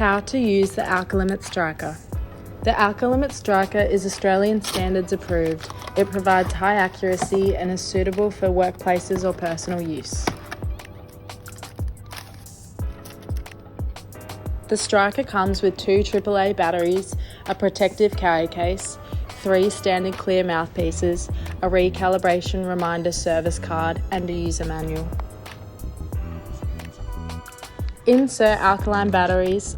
How to use the ALCOLIMIT Stryker. The ALCOLIMIT Stryker is Australian standards approved. It provides high accuracy and is suitable for workplaces or personal use. The Stryker comes with 2 AAA batteries, a protective carry case, 3 standard clear mouthpieces, a recalibration reminder service card, and a user manual. Insert alkaline batteries.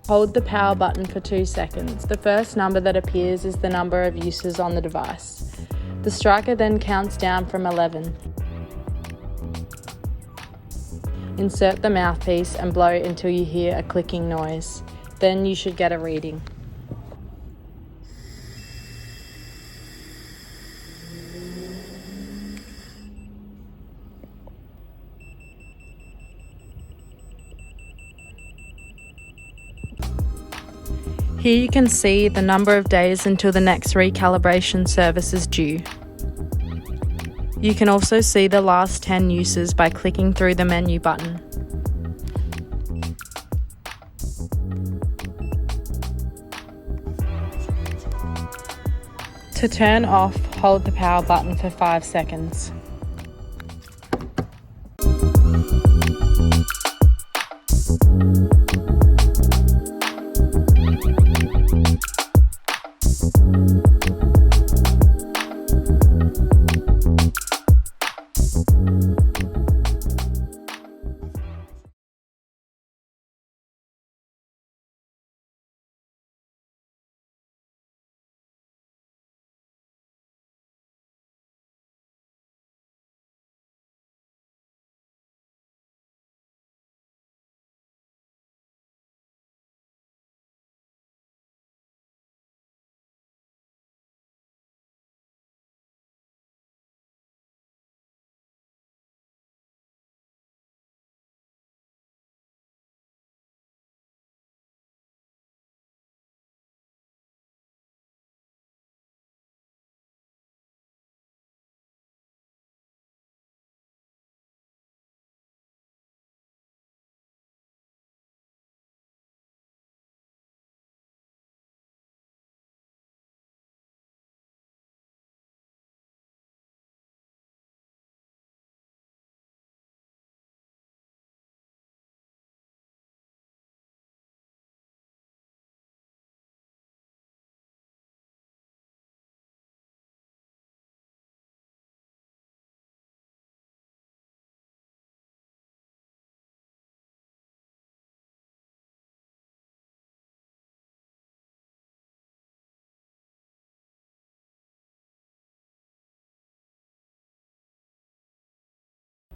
Hold the power button for 2 seconds. The first number that appears is the number of uses on the device. The Stryker then counts down from 11. Insert the mouthpiece and blow until you hear a clicking noise. Then you should get a reading. Here you can see the number of days until the next recalibration service is due. You can also see the last 10 uses by clicking through the menu button. To turn off, hold the power button for 5 seconds.